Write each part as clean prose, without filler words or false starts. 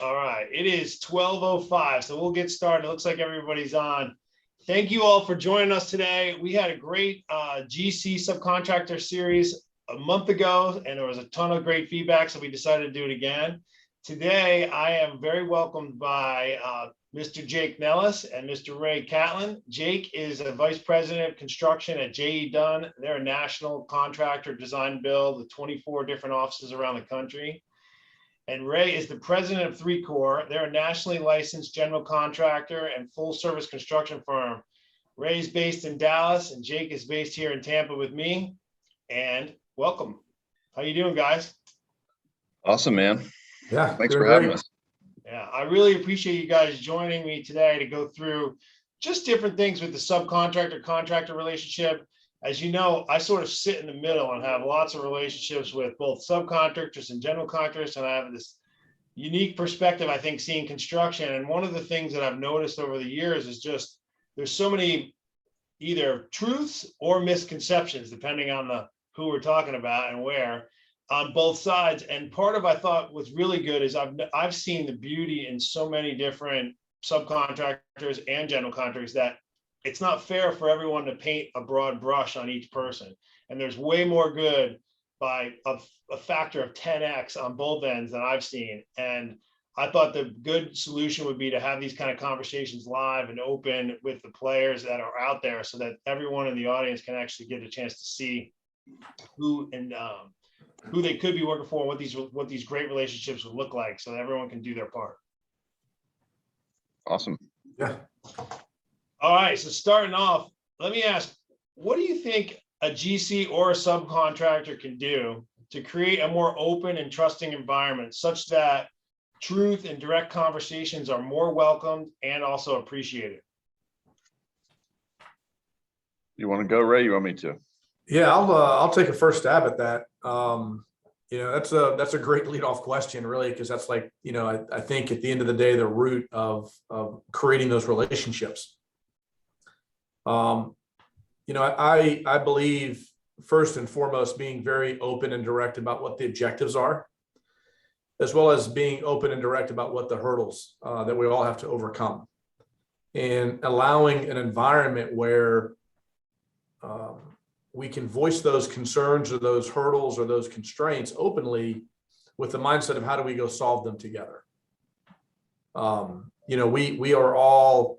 All right, it is 12:05, so we'll get started. It looks like everybody's on. Thank you all for joining us today. We had a great GC subcontractor series a month ago, and there was a ton of great feedback, so we decided to do it again. Today, I am very welcomed by Mr. Jake Nellis and Mr. Ray Catlin. Jake is a vice president of construction at J.E. Dunn. They're a national contractor, design build with 24 different offices around the country. And Ray is the president of 3Core. They're a nationally licensed general contractor and full service construction firm. Ray's based in Dallas and Jake is based here in Tampa with me. And welcome. How you doing, guys? Awesome, man. Yeah, thanks for having us. Yeah, I really appreciate you guys joining me today to go through just different things with the subcontractor contractor relationship. As you know, I sort of sit in the middle and have lots of relationships with both subcontractors and general contractors, and I have this unique perspective, I think, seeing construction. And one of the things that I've noticed over the years is just there's so many either truths or misconceptions, depending on who we're talking about and where, on both sides. And part of I thought was really good is I've seen the beauty in so many different subcontractors and general contractors that it's not fair for everyone to paint a broad brush on each person. And there's way more good by a factor of 10x on both ends that I've seen. And I thought the good solution would be to have these kind of conversations live and open with the players that are out there so that everyone in the audience can actually get a chance to see who they could be working for, and what these great relationships would look like, so that everyone can do their part. Awesome. Yeah. All right, so starting off, let me ask, what do you think a GC or a subcontractor can do to create a more open and trusting environment such that truth and direct conversations are more welcomed and also appreciated? You want to go, Ray? You want me to? Yeah, I'll take a first stab at that. That's a great leadoff question, really, because that's like, I think at the end of the day, the root of creating those relationships. I believe first and foremost being very open and direct about what the objectives are, as well as being open and direct about what the hurdles that we all have to overcome, and allowing an environment where we can voice those concerns or those hurdles or those constraints openly with the mindset of how do we go solve them together. We are all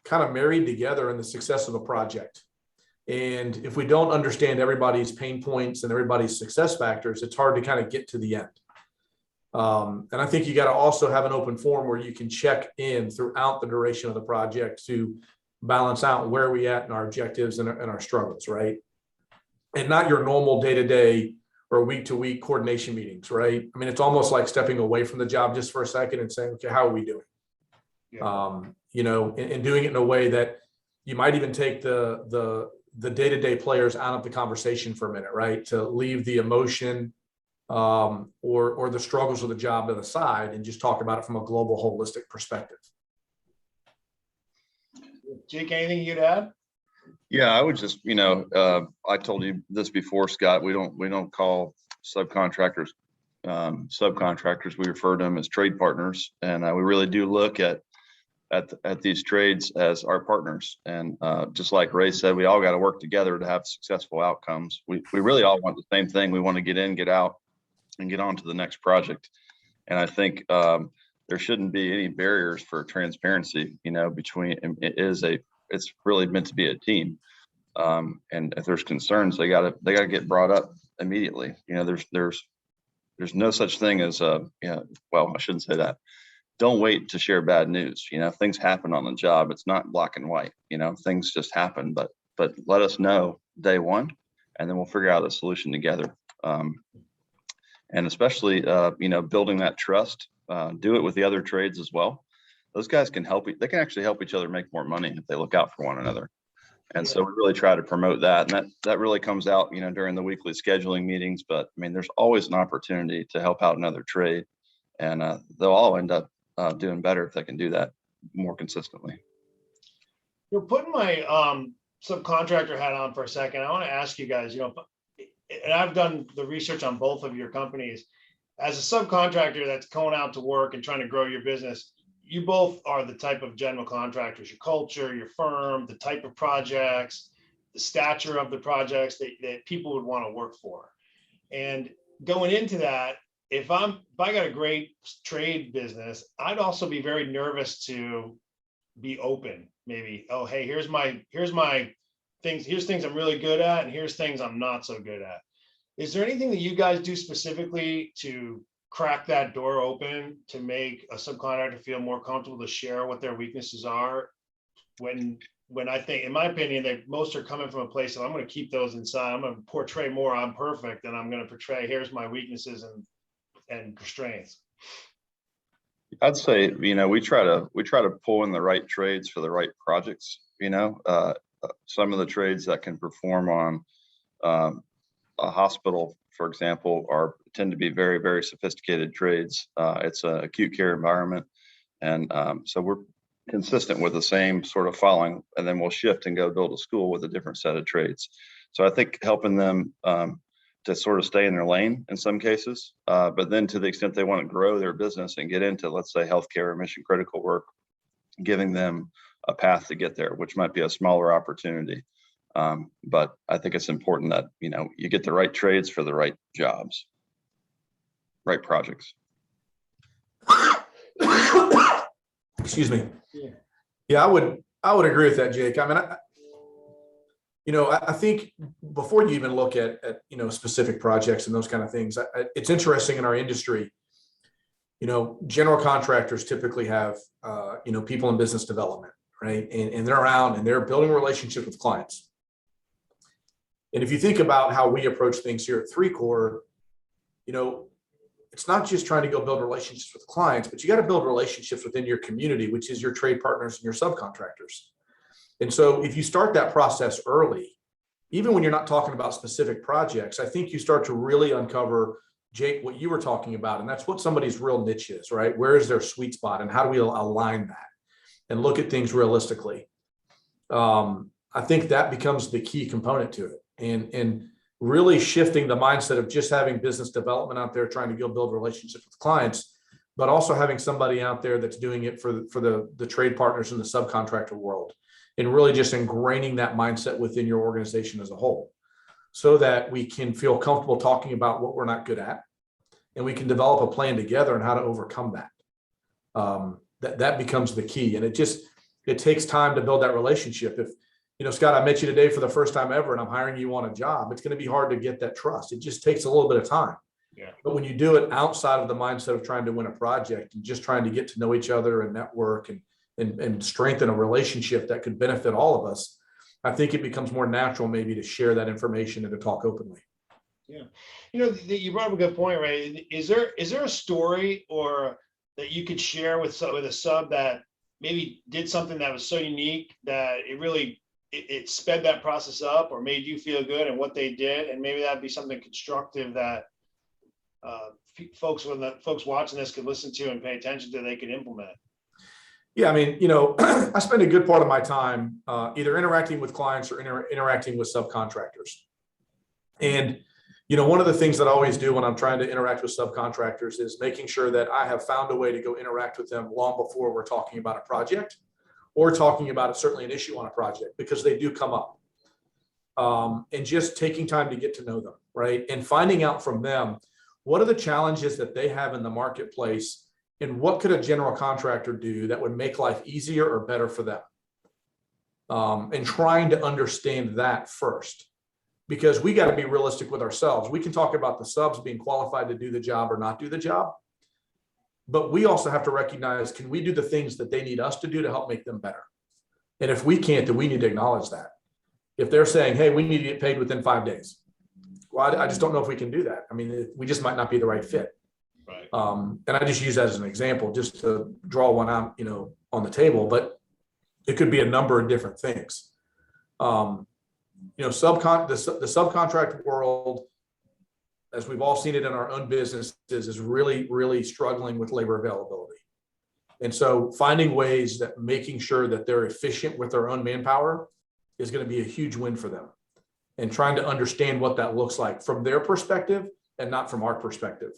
kind of married together in the success of a project. And if we don't understand everybody's pain points and everybody's success factors, it's hard to kind of get to the end. And I think you got to also have an open forum where you can check in throughout the duration of the project to balance out where we at in our objectives and our struggles, right? And not your normal day-to-day or week-to-week coordination meetings, right? I mean, it's almost like stepping away from the job just for a second and saying, okay, how are we doing? Yeah. And doing it in a way that you might even take the day-to-day players out of the conversation for a minute, right? To leave the emotion or the struggles of the job to the side and just talk about it from a global, holistic perspective. Jake, anything you'd add? Yeah, I would just, I told you this before, Scott. We don't call subcontractors subcontractors. We refer to them as trade partners, and we really do look at these trades as our partners. And just like Ray said, we all got to work together to have successful outcomes. We really all want the same thing. We want to get in, get out, and get on to the next project. And I think there shouldn't be any barriers for transparency, between it's really meant to be a team. And if there's concerns, they gotta get brought up immediately. There's no such thing as well, I shouldn't say that. Don't wait to share bad news. Things happen on the job. It's not black and white, things just happen, but let us know day one, and then we'll figure out a solution together. And especially, building that trust, do it with the other trades as well. Those guys can help. They can actually help each other make more money if they look out for one another. And so we really try to promote that. And that really comes out, during the weekly scheduling meetings. But I mean, there's always an opportunity to help out another trade, and they'll all end up doing better if they can do that more consistently. You're putting my subcontractor hat on for a second. I want to ask you guys, and I've done the research on both of your companies. as a subcontractor that's going out to work and trying to grow your business, you both are the type of general contractors, your culture, your firm, the type of projects, the stature of the projects that people would want to work for. And going into that, if I got a great trade business, I'd also be very nervous to be open. Maybe, oh, hey, here's my things, here's things I'm really good at, and here's things I'm not so good at. Is there anything that you guys do specifically to crack that door open to make a subcontractor feel more comfortable to share what their weaknesses are? When I think, in my opinion, that most are coming from a place of, I'm going to keep those inside. I'm going to portray more I'm perfect, and I'm going to portray here's my weaknesses and strengths. I'd say, we try to pull in the right trades for the right projects. Some of the trades that can perform on a hospital, for example, tend to be very, very sophisticated trades. It's an acute care environment. And so we're consistent with the same sort of following, and then we'll shift and go build a school with a different set of trades. So I think helping them to sort of stay in their lane in some cases, but then to the extent they want to grow their business and get into, let's say, healthcare or mission critical work, giving them a path to get there, which might be a smaller opportunity. But I think it's important that, you get the right trades for the right jobs, right projects. Excuse me. Yeah, I would agree with that, Jake. I mean, I think before you even look at specific projects and those kind of things, it's interesting in our industry. General contractors typically have people in business development, right? And they're around and they're building relationships with clients. And if you think about how we approach things here at 3Core, it's not just trying to go build relationships with clients, but you got to build relationships within your community, which is your trade partners and your subcontractors. And so if you start that process early, even when you're not talking about specific projects, I think you start to really uncover, Jake, what you were talking about. And that's what somebody's real niche is, right? Where is their sweet spot and how do we align that and look at things realistically? I think that becomes the key component to it. And really shifting the mindset of just having business development out there, trying to go build relationships with clients, but also having somebody out there that's doing it for the trade partners in the subcontractor world, and really just ingraining that mindset within your organization as a whole, so that we can feel comfortable talking about what we're not good at, and we can develop a plan together on how to overcome that. That becomes the key. And it takes time to build that relationship. If, Scott, I met you today for the first time ever and I'm hiring you on a job, it's going to be hard to get that trust. It just takes a little bit of time. Yeah. But when you do it outside of the mindset of trying to win a project and just trying to get to know each other and network and strengthen a relationship that could benefit all of us, I think it becomes more natural maybe to share that information and to talk openly. Yeah. You brought up a good point, right? Is there a story or that you could share with a sub that maybe did something that was so unique that it really it sped that process up or made you feel good and what they did? And maybe that'd be something constructive that folks watching this could listen to and pay attention to, they could implement. Yeah, I mean, I spend a good part of my time either interacting with clients or interacting with subcontractors. And, one of the things that I always do when I'm trying to interact with subcontractors is making sure that I have found a way to go interact with them long before we're talking about a project or talking about certainly an issue on a project, because they do come up. And just taking time to get to know them, right? And finding out from them, what are the challenges that they have in the marketplace, and what could a general contractor do that would make life easier or better for them? And trying to understand that first, because we got to be realistic with ourselves. We can talk about the subs being qualified to do the job or not do the job, but we also have to recognize, can we do the things that they need us to do to help make them better? And if we can't, then we need to acknowledge that. If they're saying, hey, we need to get paid within 5 days, well, I just don't know if we can do that. I mean, we just might not be the right fit. Right. And I just use that as an example, just to draw one out, on the table, but it could be a number of different things. The subcontract world, as we've all seen it in our own businesses, is really, really struggling with labor availability. And so finding ways that making sure that they're efficient with their own manpower is going to be a huge win for them, and trying to understand what that looks like from their perspective and not from our perspective.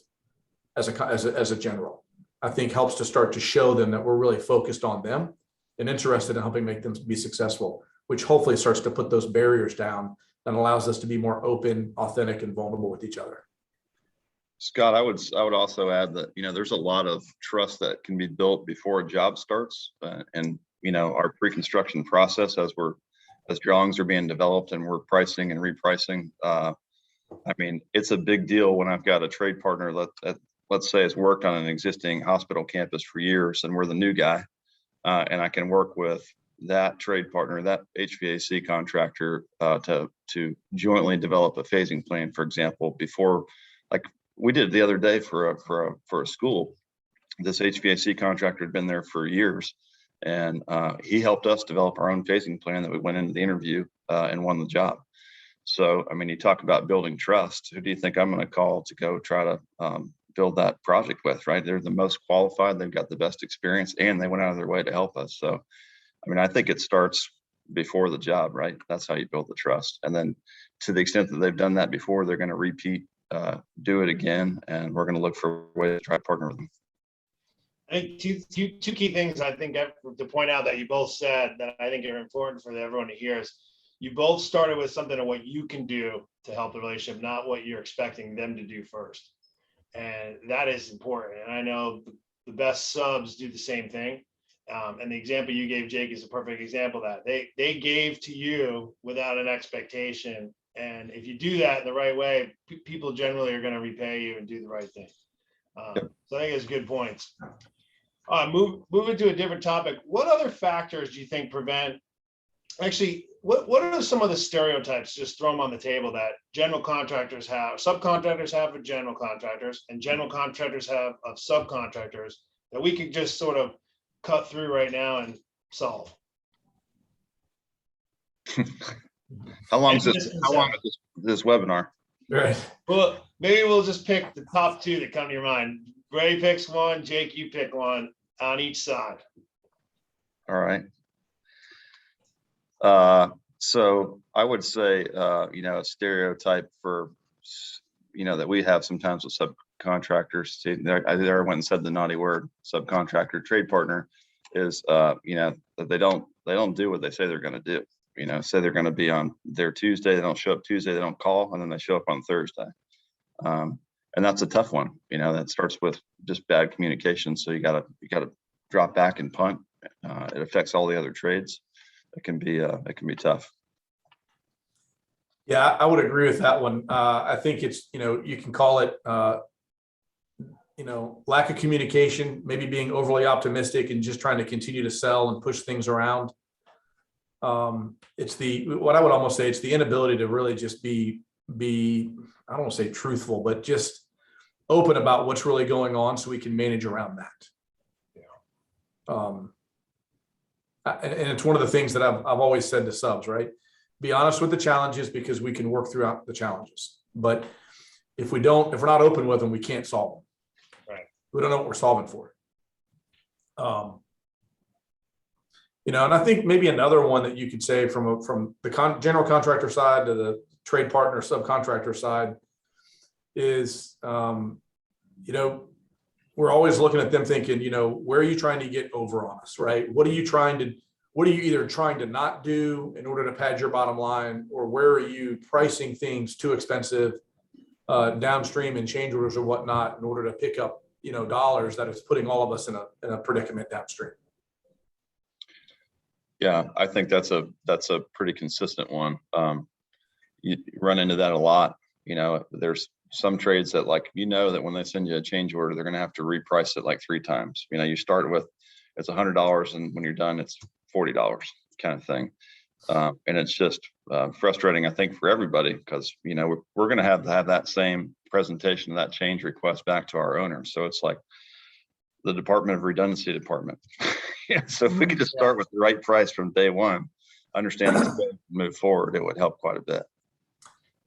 as a general. I think helps to start to show them that we're really focused on them and interested in helping make them be successful, which hopefully starts to put those barriers down and allows us to be more open, authentic, and vulnerable with each other. Scott, I would also add that, there's a lot of trust that can be built before a job starts, and our pre-construction process as drawings are being developed and we're pricing and repricing. It's a big deal when I've got a trade partner let's say has worked on an existing hospital campus for years and we're the new guy, and I can work with that trade partner, that HVAC contractor, to jointly develop a phasing plan, for example, before, like we did the other day for a school. This HVAC contractor had been there for years, and he helped us develop our own phasing plan that we went into the interview and won the job. So, you talk about building trust. Who do you think I'm going to call to go try to build that project with, right? They're the most qualified, they've got the best experience, and they went out of their way to help us. So, I think it starts before the job, right? That's how you build the trust. And then to the extent that they've done that before, they're going to repeat, do it again, and we're going to look for a way to try to partner with them. I think two key things I think to point out that you both said that I think are important for everyone to hear is you both started with something of what you can do to help the relationship, not what you're expecting them to do first. And that is important. And I know the best subs do the same thing. And the example you gave, Jake, is a perfect example of that. They gave to you without an expectation. And if you do that in the right way, people generally are going to repay you and do the right thing. So I think it's good points. Moving to a different topic. What other factors do you think prevent, actually, what are some of the stereotypes, just throw them on the table, that general contractors have, subcontractors have of general contractors, and general contractors have of subcontractors, that we could just sort of cut through right now and solve? How long is this webinar? Right. Well, maybe we'll just pick the top two that come to your mind. Ray picks one, Jake, you pick one on each side. All right. So I would say, a stereotype for, that we have sometimes with subcontractors. See, I went and said the naughty word, subcontractor trade partner, is, that they don't do what they say they're going to do. Say they're going to be on their Tuesday, they don't show up Tuesday, they don't call, and then they show up on Thursday. And that's a tough one. That starts with just bad communication. So you gotta drop back and punt. It affects all the other trades. It can be tough. Yeah, I would agree with that one. I think it's, you can call it, lack of communication, maybe being overly optimistic and just trying to continue to sell and push things around. It's what I would almost say, it's the inability to really just be, I don't want to say truthful, but just open about what's really going on so we can manage around that. Yeah. And it's one of the things that I've always said to subs, right? Be honest with the challenges, because we can work throughout the challenges. But if we're not open with them, we can't solve them. Right. We don't know what we're solving for. And I think maybe another one that you could say from the general contractor side to the trade partner subcontractor side is, we're always looking at them thinking, where are you trying to get over on us, right? What are you either trying to not do in order to pad your bottom line, or where are you pricing things too expensive downstream and change orders or whatnot in order to pick up, dollars that is putting all of us in a predicament downstream. Yeah, I think that's a pretty consistent one. You run into that a lot. There's some trades that, like, that when they send you a change order, they're going to have to reprice it like 3 times. You start with, it's $100, and when you're done, it's $40 kind of thing. And it's just frustrating, I think, for everybody, because, we're going to have that same presentation of that change request back to our owners. So it's like the Department of Redundancy department. Yeah, so if we could just start with the right price from day one, understand the move forward, it would help quite a bit.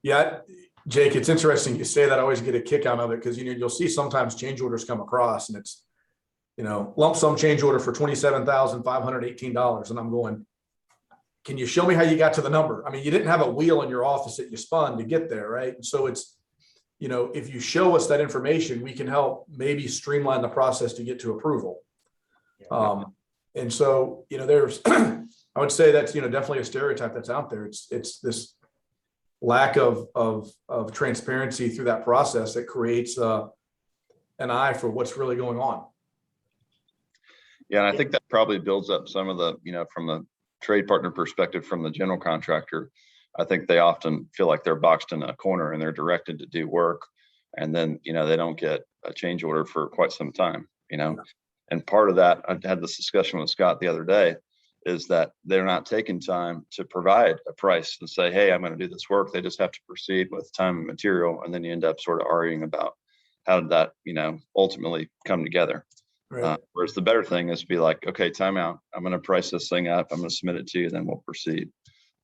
Yeah, Jake, it's interesting you say that. I always get a kick out of it, because you'll see sometimes change orders come across, and it's lump sum change order for $27,518, and I'm going, can you show me how you got to the number? I mean, you didn't have a wheel in your office that you spun to get there, right? And so it's if you show us that information, we can help maybe streamline the process to get to approval. And so, there's, I would say that's, definitely a stereotype that's out there. It's this lack of transparency through that process that creates an eye for what's really going on. Yeah, and I think that probably builds up some of the, from the trade partner perspective, from the general contractor, I think they often feel like they're boxed in a corner and they're directed to do work. And then, they don't get a change order for quite some time, And part of that, I had this discussion with Scott the other day, is that they're not taking time to provide a price and say, hey, I'm going to do this work. They just have to proceed with time and material. And then you end up sort of arguing about how did that, ultimately come together. Right. Whereas the better thing is to be like, okay, time out. I'm going to price this thing up. I'm going to submit it to you, then we'll proceed.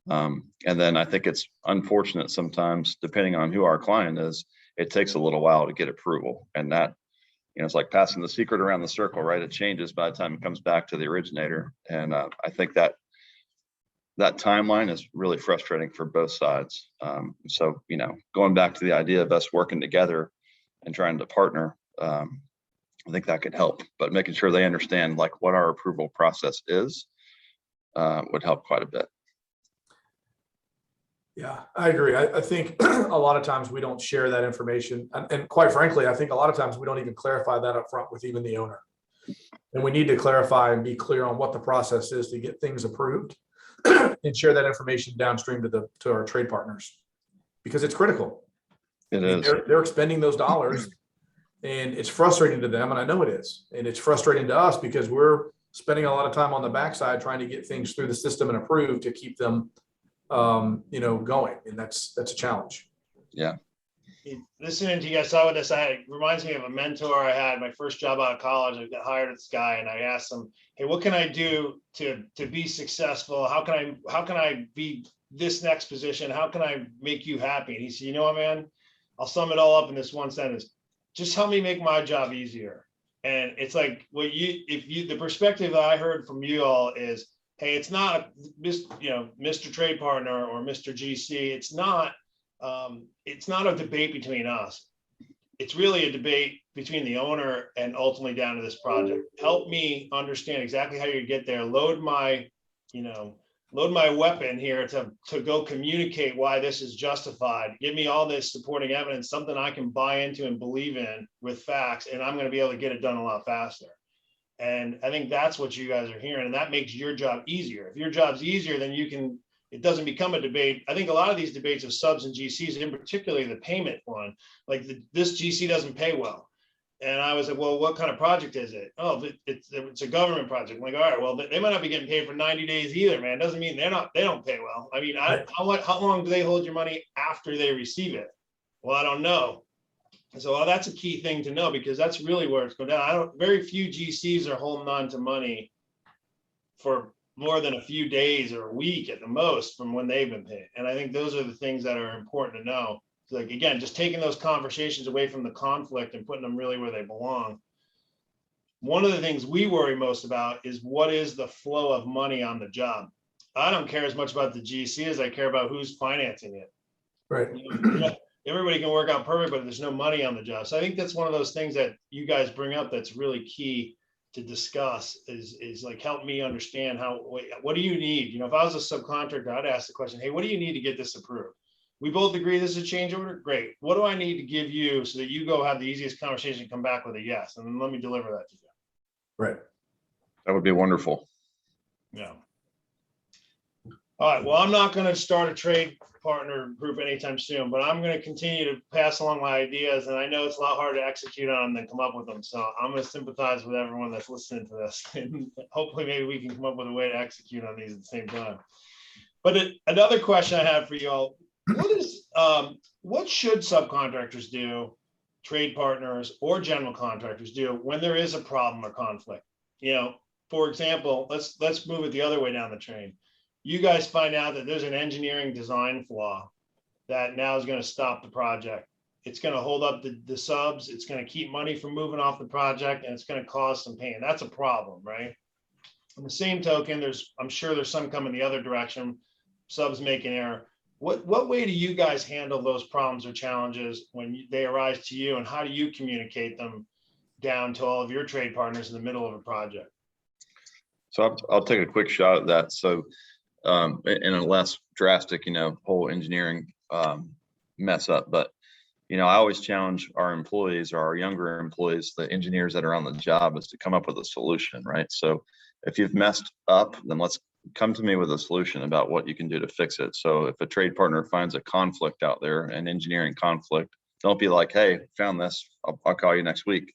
And then I think it's unfortunate sometimes, depending on who our client is, it takes a little while to get approval. And that, it's like passing the secret around the circle, right? It changes by the time it comes back to the originator. And I think that timeline is really frustrating for both sides. So, going back to the idea of us working together and trying to partner, I think that could help, but making sure they understand like what our approval process is would help quite a bit. Yeah, I agree. I think a lot of times we don't share that information. And quite frankly, I think a lot of times we don't even clarify that up front with even the owner. And we need to clarify and be clear on what the process is to get things approved and share that information downstream to our trade partners, because it's critical. It is. They're expending those dollars, and it's frustrating to them. And I know it is. And it's frustrating to us because we're spending a lot of time on the backside trying to get things through the system and approved to keep them going, and that's a challenge. Yeah. Listening to you guys, saw this, it reminds me of a mentor I had my first job out of college. I got hired at this guy, and I asked him, hey, what can I do to be successful? How can I be this next position? How can I make you happy? And he said, you know what, man, I'll sum it all up in this one sentence: just help me make my job easier. And it's like, the perspective that I heard from you all is, hey, it's not Mr. Trade Partner or Mr. GC. It's not a debate between us. It's really a debate between the owner and ultimately down to this project. Help me understand exactly how you get there. Load my weapon here to go communicate why this is justified. Give me all this supporting evidence, something I can buy into and believe in with facts, and I'm going to be able to get it done a lot faster. And I think that's what you guys are hearing, and that makes your job easier. If your job's easier, then it doesn't become a debate. I think a lot of these debates of subs and GCs, in particularly the payment one, like this GC doesn't pay well. And I was like, well, what kind of project is it? Oh, it's a government project. I'm like, all right, well, they might not be getting paid for 90 days either, man. Doesn't mean they don't pay well. I mean, how long do they hold your money after they receive it? Well, I don't know. So that's a key thing to know, because that's really where it's going down. Very few GCs are holding on to money for more than a few days or a week at the most from when they've been paid. And I think those are the things that are important to know. Like, again, just taking those conversations away from the conflict and putting them really where they belong. One of the things we worry most about is what is the flow of money on the job. I don't care as much about the GC as I care about who's financing it. Right. Everybody can work out perfect, but there's no money on the job. So I think that's one of those things that you guys bring up that's really key to discuss is like, help me understand what do you need? If I was a subcontractor, I'd ask the question, hey, what do you need to get this approved? We both agree this is a change order. Great. What do I need to give you so that you go have the easiest conversation and come back with a yes? And then let me deliver that to you. Right. That would be wonderful. Yeah. All right. Well, I'm not going to start a trade partner group anytime soon, but I'm going to continue to pass along my ideas. And I know it's a lot harder to execute on than come up with them. So I'm going to sympathize with everyone that's listening to this. And hopefully maybe we can come up with a way to execute on these at the same time. But another question I have for you all, what should subcontractors do, trade partners or general contractors do when there is a problem or conflict? For example, let's move it the other way down the train. You guys find out that there's an engineering design flaw that now is going to stop the project. It's going to hold up the subs. It's going to keep money from moving off the project, and it's going to cause some pain. That's a problem, right? On the same token, I'm sure there's some coming the other direction. Subs make an error. What way do you guys handle those problems or challenges when they arise to you, and how do you communicate them down to all of your trade partners in the middle of a project? So I'll take a quick shot at that. So in a less drastic, whole engineering mess up, but I always challenge our employees or our younger employees, the engineers that are on the job, is to come up with a solution, right? So if you've messed up, then let's come to me with a solution about what you can do to fix it. So if a trade partner finds a conflict out there, an engineering conflict, don't be like, hey, found this, I'll call you next week.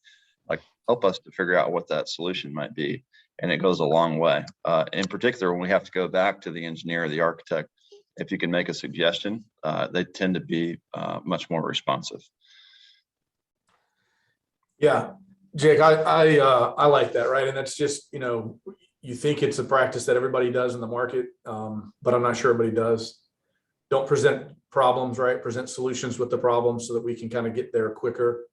Like, help us to figure out what that solution might be. And it goes a long way. In particular, when we have to go back to the engineer or the architect, if you can make a suggestion, they tend to be much more responsive. Yeah, Jake, I like that, right? And that's just, you think it's a practice that everybody does in the market, but I'm not sure everybody does. Don't present problems, right? Present solutions with the problems so that we can kind of get there quicker.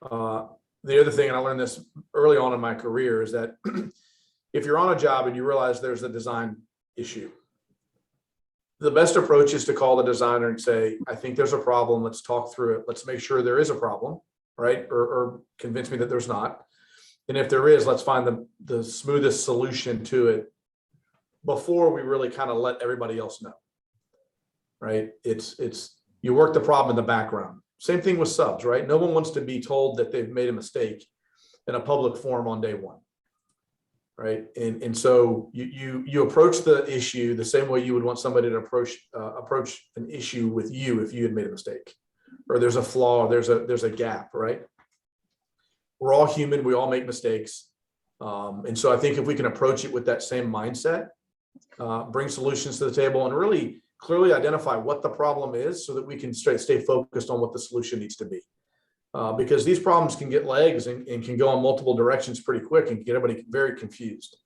The other thing, and I learned this early on in my career, is that if you're on a job and you realize there's a design issue, the best approach is to call the designer and say, I think there's a problem. Let's talk through it. Let's make sure there is a problem, right? Or convince me that there's not. And if there is, let's find the smoothest solution to it before we really kind of let everybody else know, right? It's you work the problem in the background. Same thing with subs, right? No one wants to be told that they've made a mistake in a public forum on day one, right? And so you approach the issue the same way you would want somebody to approach an issue with you if you had made a mistake, or there's a flaw, there's a gap, right? We're all human, we all make mistakes. And so I think if we can approach it with that same mindset, bring solutions to the table and really clearly identify what the problem is so that we can stay focused on what the solution needs to be. Because these problems can get legs and can go in multiple directions pretty quick and get everybody very confused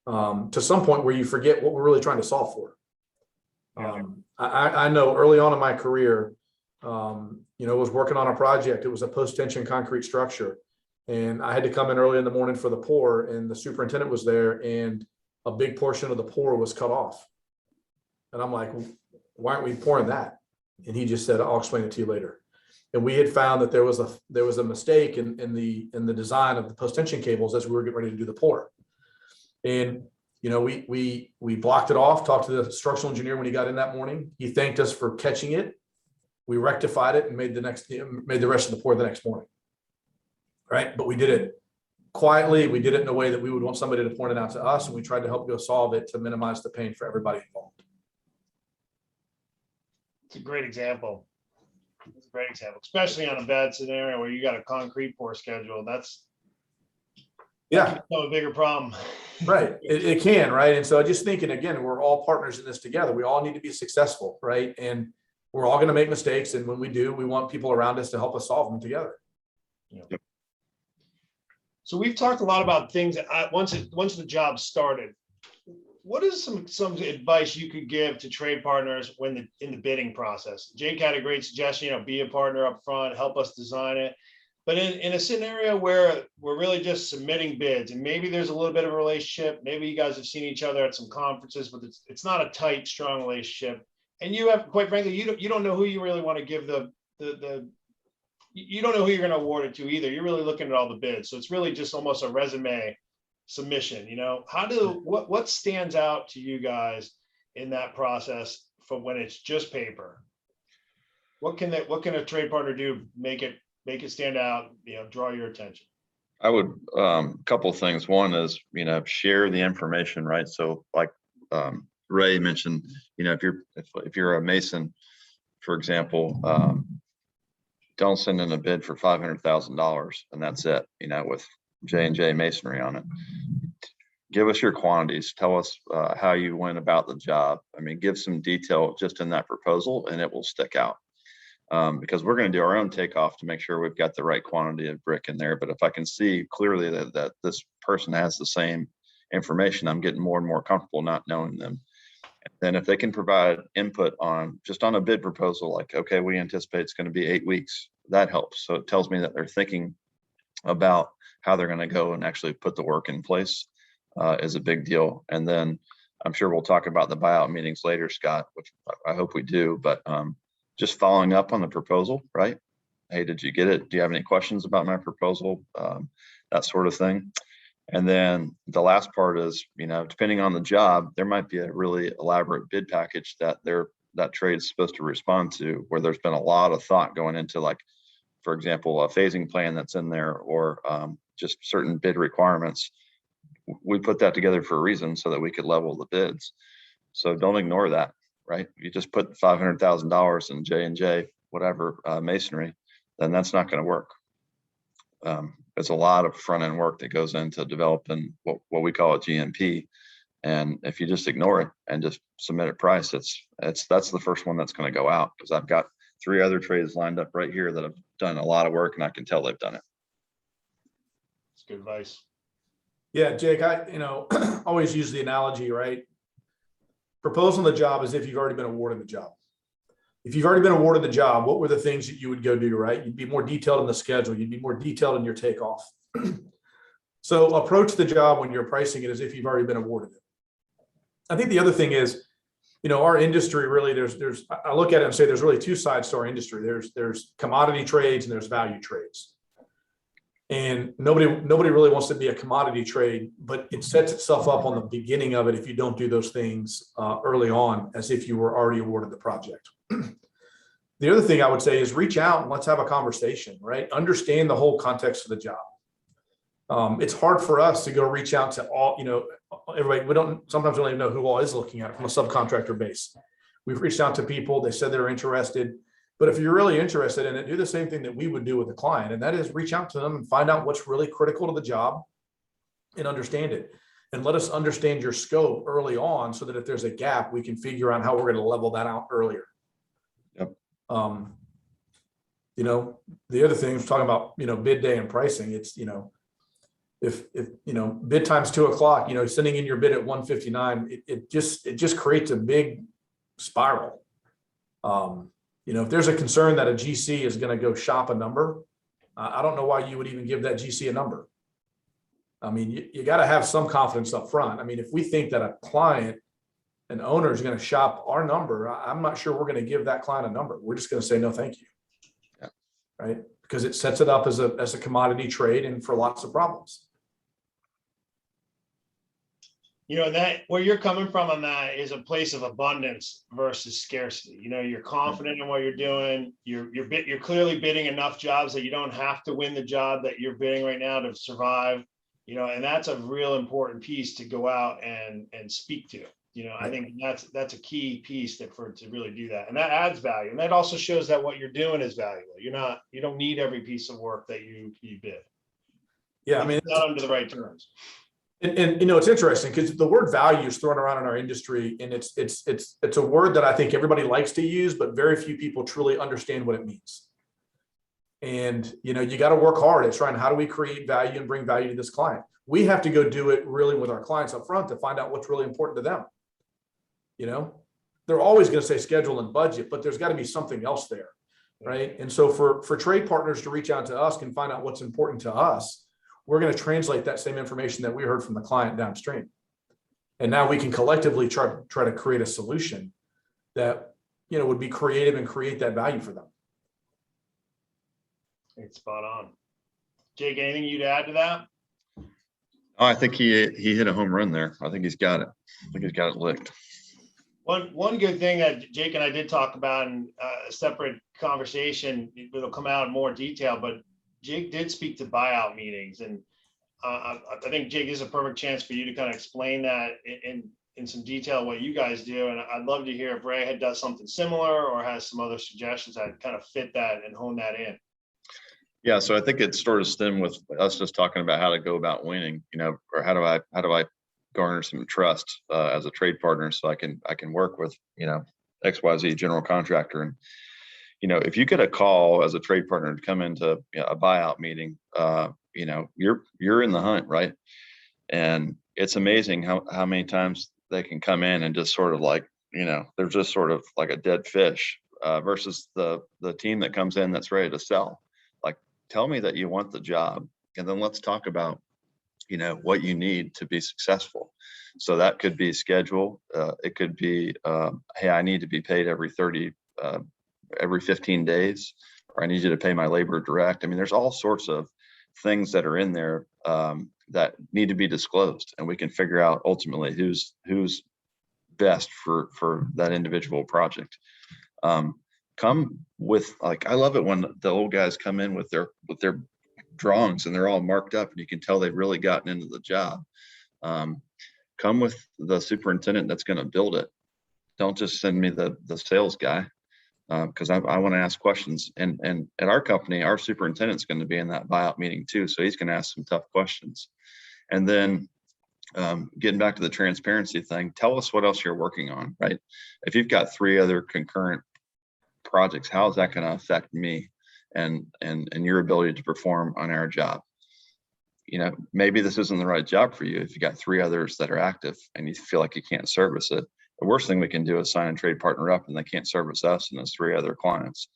to some point where you forget what we're really trying to solve for. I know early on in my career, was working on a project. It was a post-tension concrete structure. And I had to come in early in the morning for the pour, and the superintendent was there, and a big portion of the pour was cut off. And I'm like, why aren't we pouring that? And he just said, I'll explain it to you later. And we had found that there was a mistake in the design of the post-tension cables as we were getting ready to do the pour. And we blocked it off, talked to the structural engineer when he got in that morning. He thanked us for catching it. We rectified it and made the rest of the pour the next morning. Right. But we did it quietly. We did it in a way that we would want somebody to point it out to us. And we tried to help go solve it to minimize the pain for everybody involved. It's a great example. It's a great example, especially on a bad scenario where you got a concrete pour schedule. That can become a bigger problem. Right. It can. Right. And so I just thinking, again, we're all partners in this together. We all need to be successful. Right. And we're all going to make mistakes. And when we do, we want people around us to help us solve them together. Yep. So we've talked a lot about things that once the job started. What is some advice you could give to trade partners in the bidding process? Jake had a great suggestion, be a partner up front, help us design it. But in a scenario where we're really just submitting bids, and maybe there's a little bit of a relationship, maybe you guys have seen each other at some conferences, but it's not a tight, strong relationship. And you have, quite frankly, you don't know who you really want to give you don't know who you're going to award it to either. You're really looking at all the bids. So it's really just almost a resume submission. What stands out to you guys in that process from when it's just paper? What can a trade partner do? Make it stand out, draw your attention. I would, couple of things. One is, share the information, right? So like Ray mentioned, if you're a mason, for example, don't send in a bid for $500,000 and that's it, with J&J masonry on it. Give us your quantities. Tell us how you went about the job. I mean, give some detail just in that proposal and it will stick out. Because we're going to do our own takeoff to make sure we've got the right quantity of brick in there. But if I can see clearly that this person has the same information, I'm getting more and more comfortable not knowing them. And then if they can provide input on a bid proposal, like, okay, we anticipate it's going to be 8 weeks, that helps. So it tells me that they're thinking about how they're going to go and actually put the work in place is a big deal. And then I'm sure we'll talk about the buyout meetings later, Scott, which I hope we do, but just following up on the proposal, right? Hey, did you get it? Do you have any questions about my proposal? That sort of thing. And then the last part is, depending on the job, there might be a really elaborate bid package that that trade is supposed to respond to, where there's been a lot of thought going into, like, for example, a phasing plan that's in there, or just certain bid requirements. We put that together for a reason, so that we could level the bids. So don't ignore that, right? You just put $500,000 in J&J, whatever, masonry, then that's not going to work. There's a lot of front end work that goes into developing what we call a GMP. And if you just ignore it and just submit a price, that's the first one that's going to go out, because I've got 3 other trades lined up right here that have done a lot of work, and I can tell they've done it. It's good advice. Yeah, Jake, I always use the analogy, right? Proposing the job as if you've already been awarded the job. If you've already been awarded the job, what were the things that you would go do, right? You'd be more detailed in the schedule. You'd be more detailed in your takeoff. So approach the job when you're pricing it as if you've already been awarded it. I think the other thing is, our industry really, I look at it and say there's really 2 sides to our industry. There's commodity trades and there's value trades. And nobody really wants to be a commodity trade, but it sets itself up on the beginning of it if you don't do those things early on, as if you were already awarded the project. The other thing I would say is reach out and let's have a conversation, right? Understand the whole context of the job. It's hard for us to go reach out to all, everybody. Sometimes we don't even know who all is looking at it from a subcontractor base. We've reached out to people, they said they're interested. But if you're really interested in it, do the same thing that we would do with a client, and that is reach out to them and find out what's really critical to the job and understand it. And let us understand your scope early on, so that if there's a gap, we can figure out how we're going to level that out earlier. Yep. The other thing, talking about, bid day and pricing, it's, if bid time's 2:00, sending in your bid at 1:59, it just creates a big spiral. If there's a concern that a GC is going to go shop a number, I don't know why you would even give that GC a number. I mean, you got to have some confidence up front. I mean, if we think that a client, an owner, is going to shop our number, I'm not sure we're going to give that client a number. We're just going to say, no, thank you. Yeah. Right. Because it sets it up as a commodity trade and for lots of problems. That where you're coming from on that is a place of abundance versus scarcity. You're confident in what you're doing. You're clearly bidding enough jobs that you don't have to win the job that you're bidding right now to survive. And that's a real important piece to go out and speak to. I think that's a key piece to really do that, and that adds value, and that also shows that what you're doing is valuable. You don't need every piece of work that you bid. Yeah, I mean, it's not under the right terms. And it's interesting because the word value is thrown around in our industry, and it's a word that I think everybody likes to use, but very few people truly understand what it means. And you got to work hard at trying, how do we create value and bring value to this client? We have to go do it really with our clients up front to find out what's really important to them. They're always going to say schedule and budget, but there's got to be something else there, right? And so for trade partners to reach out to us and find out what's important to us, we're going to translate that same information that we heard from the client downstream. And now we can collectively try to create a solution that, would be creative and create that value for them. It's spot on. Jake, anything you'd add to that? Oh, I think he hit a home run there. I think he's got it. I think he's got it licked. One good thing that Jake and I did talk about in a separate conversation, it'll come out in more detail, but Jake did speak to buyout meetings, and I think, Jake, this is a perfect chance for you to kind of explain that in some detail what you guys do. And I'd love to hear if Ray had done something similar or has some other suggestions that kind of fit that and hone that in. Yeah, so I think it sort of stemmed with us just talking about how to go about winning, or how do I garner some trust as a trade partner, so I can work with XYZ general contractor. And if you get a call as a trade partner to come into a buyout meeting, you're in the hunt, right? And it's amazing how many times they can come in and just sort of like, they're just sort of like a dead fish versus the team that comes in that's ready to sell. Like, tell me that you want the job, and then let's talk about what you need to be successful. So that could be schedule. It could be, hey, I need to be paid every 15 days, or I need you to pay my labor direct. I mean, there's all sorts of things that are in there that need to be disclosed, and we can figure out ultimately who's best for that individual project. Come with, like, I love it when the old guys come in with their drawings and they're all marked up and you can tell they've really gotten into the job. Come with the superintendent that's going to build it. Don't just send me the sales guy, because I want to ask questions. And at our company, our superintendent's going to be in that buyout meeting too, so he's going to ask some tough questions. And then getting back to the transparency thing, tell us what else you're working on, right? If you've got 3 other concurrent projects, how is that going to affect me and your ability to perform on our job? Maybe this isn't the right job for you if you got 3 others that are active and you feel like you can't service it. The worst thing we can do is sign a trade partner up and they can't service us and those 3 other clients.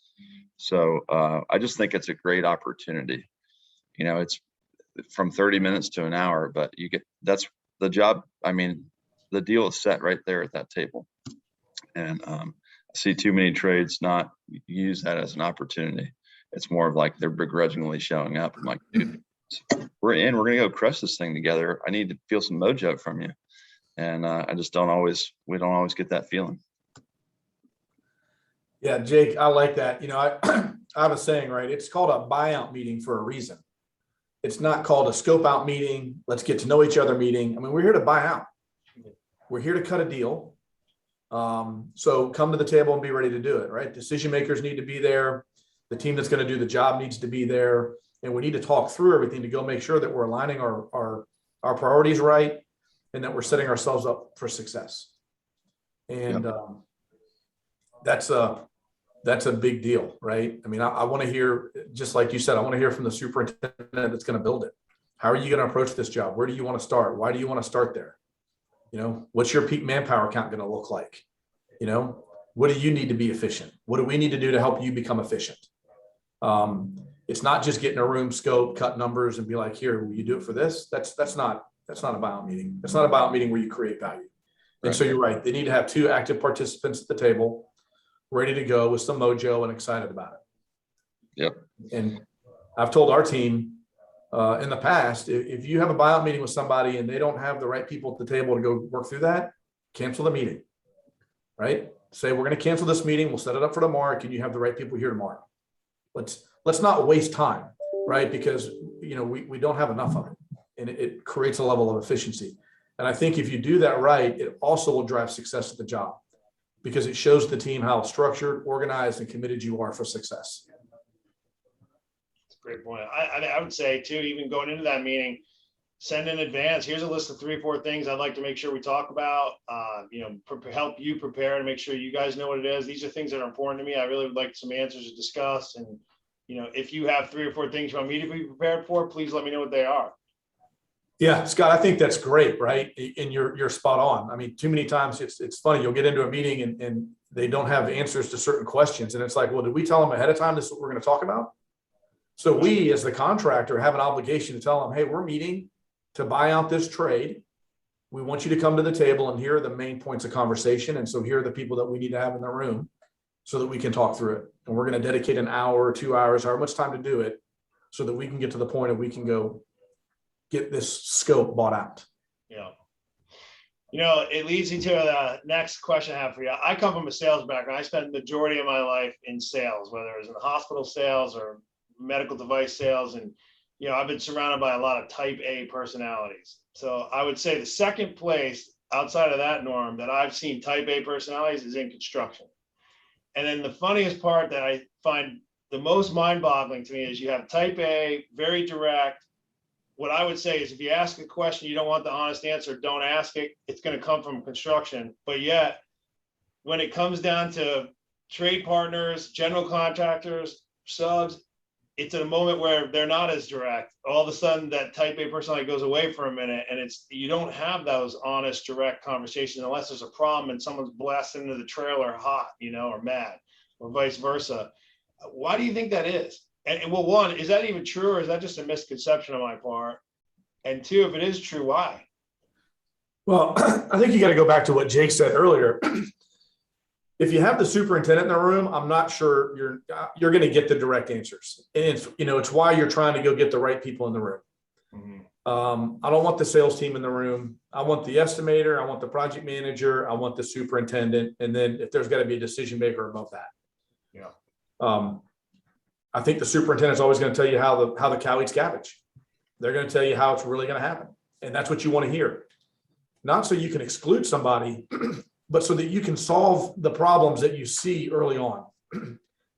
So I just think it's a great opportunity. It's from 30 minutes to an hour, but that's the job. I mean, the deal is set right there at that table. And I see too many trades not use that as an opportunity. It's more of like they're begrudgingly showing up. I'm like, dude, we're going to go crush this thing together. I need to feel some mojo from you. And we don't always get that feeling. Yeah, Jake, I like that. I have a saying, right? It's called a buyout meeting for a reason. It's not called a scope out meeting. Let's get to know each other meeting. I mean, we're here to buy out. We're here to cut a deal. So come to the table and be ready to do it, right? Decision makers need to be there. The team that's going to do the job needs to be there. And we need to talk through everything to go make sure that we're aligning our priorities right and that we're setting ourselves up for success. And that's a big deal, right? I mean, I want to hear, just like you said, I want to hear from the superintendent that's going to build it. How are you going to approach this job? Where do you want to start? Why do you want to start there? What's your peak manpower count going to look like? What do you need to be efficient? What do we need to do to help you become efficient? It's not just getting a room scope, cut numbers, and be like, here, will you do it for this? That's not a buyout meeting. That's not a buyout meeting where you create value. And so you're right. They need to have 2 active participants at the table, ready to go with some mojo and excited about it. Yep. And I've told our team in the past, if you have a buyout meeting with somebody and they don't have the right people at the table to go work through that, cancel the meeting, right? Say, we're going to cancel this meeting. We'll set it up for tomorrow. Can you have the right people here tomorrow? Let's not waste time, right? Because, we don't have enough of it, and it creates a level of efficiency. And I think if you do that right, it also will drive success at the job because it shows the team how structured, organized, and committed you are for success. That's a great point. I would say too, even going into that meeting, send in advance. Here's a list of 3 or 4 things I'd like to make sure we talk about. Help you prepare to make sure you guys know what it is. These are things that are important to me. I really would like some answers to discuss. And if you have 3 or 4 things you want me to be prepared for, please let me know what they are. Yeah, Scott, I think that's great, right? And you're spot on. I mean, too many times it's funny. You'll get into a meeting and they don't have answers to certain questions. And it's like, well, did we tell them ahead of time this is what we're going to talk about? So we, as the contractor, have an obligation to tell them, hey, we're meeting to buy out this trade. We want you to come to the table and here are the main points of conversation. And so here are the people that we need to have in the room so that we can talk through it. And we're going to dedicate an hour or 2 hours, however much time to do it, so that we can get to the point of we can go get this scope bought out. Yeah. It leads me to the next question I have for you. I come from a sales background. I spent the majority of my life in sales, whether it was in hospital sales or medical device sales. And, I've been surrounded by a lot of type A personalities. So I would say the second place outside of that norm that I've seen type A personalities is in construction. And then the funniest part that I find the most mind-boggling to me is you have type A, very direct. What I would say is if you ask a question, you don't want the honest answer, don't ask it. It's going to come from construction. But yet, when it comes down to trade partners, general contractors, subs, it's at a moment where they're not as direct. All of a sudden, that type A personality goes away for a minute, and you don't have those honest, direct conversations unless there's a problem and someone's blasting into the trailer hot, or mad, or vice versa. Why do you think that is? And well, one, is that even true, or is that just a misconception on my part? And two, if it is true, why? Well, I think you got to go back to what Jake said earlier. If you have the superintendent in the room, I'm not sure you're going to get the direct answers. And it's why you're trying to go get the right people in the room. I don't want the sales team in the room. I want the estimator. I want the project manager. I want the superintendent. And then if there's got to be a decision maker above that. Yeah. I think the superintendent's always going to tell you how the cow eats cabbage. They're going to tell you how it's really going to happen. And that's what you want to hear. Not so you can exclude somebody, but so that you can solve the problems that you see early on.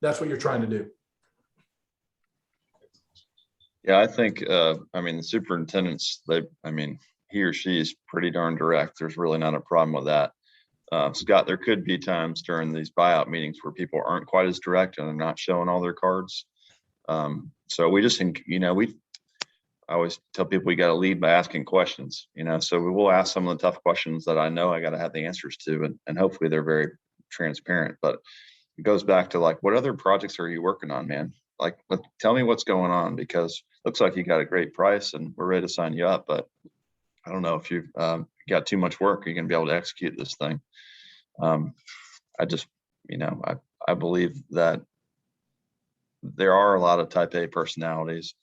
That's what you're trying to do. Yeah, I think, the superintendent's, he or she is pretty darn direct. There's really not a problem with that. Scott, there could be times during these buyout meetings where people aren't quite as direct and they're not showing all their cards. So we just think, I always tell people we got to lead by asking questions, so we will ask some of the tough questions that I know I got to have the answers to, and hopefully they're very transparent. But it goes back to like, what other projects are you working on, man? Like, tell me what's going on, because it looks like you got a great price and we're ready to sign you up. But I don't know if you've got too much work, you're going to be able to execute this thing. I just, I believe that there are a lot of type A personalities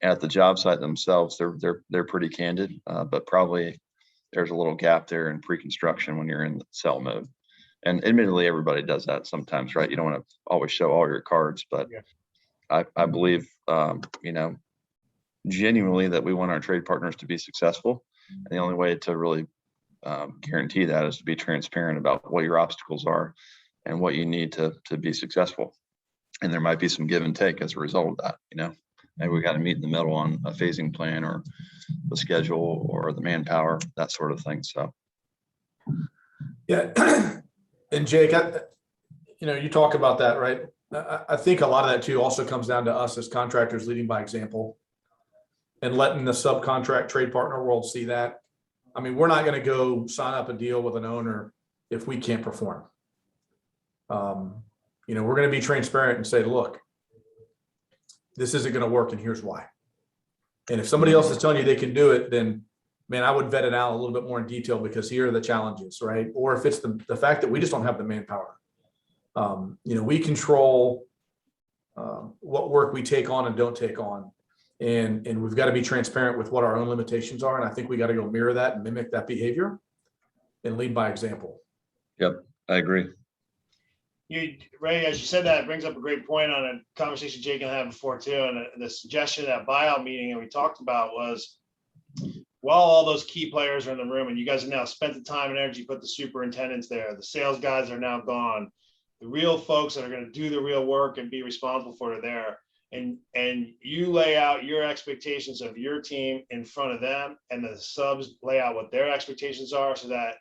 at the job site themselves. They're pretty candid, but probably there's a little gap there in pre-construction when you're in the sell mode. And admittedly, everybody does that sometimes, right? You don't want to always show all your cards, but yeah. I believe, genuinely that we want our trade partners to be successful. And the only way to really guarantee that is to be transparent about what your obstacles are and what you need to be successful. And there might be some give and take as a result of that, Maybe we got to meet in the middle on a phasing plan or the schedule or the manpower, that sort of thing. So, yeah. And Jake, you talk about that, right? I think a lot of that too also comes down to us as contractors leading by example and letting the subcontract trade partner world see that. I mean, we're not going to go sign up a deal with an owner if we can't perform. We're going to be transparent and say, look, this isn't going to work, and here's why. And if somebody else is telling you they can do it, then, man, I would vet it out a little bit more in detail, because here are the challenges, right? Or if it's the fact that we just don't have the manpower. We control what work we take on and don't take on. And we've got to be transparent with what our own limitations are. And I think we got to go mirror that and mimic that behavior and lead by example. Yep, I agree. Ray, as you said, that brings up a great point on a conversation Jake and I had before too. And the suggestion at that buyout meeting that we talked about was, while all those key players are in the room and you guys have now spent the time and energy, put the superintendents there, the sales guys are now gone, the real folks that are going to do the real work and be responsible for it are there. And you lay out your expectations of your team in front of them, and the subs lay out what their expectations are, so that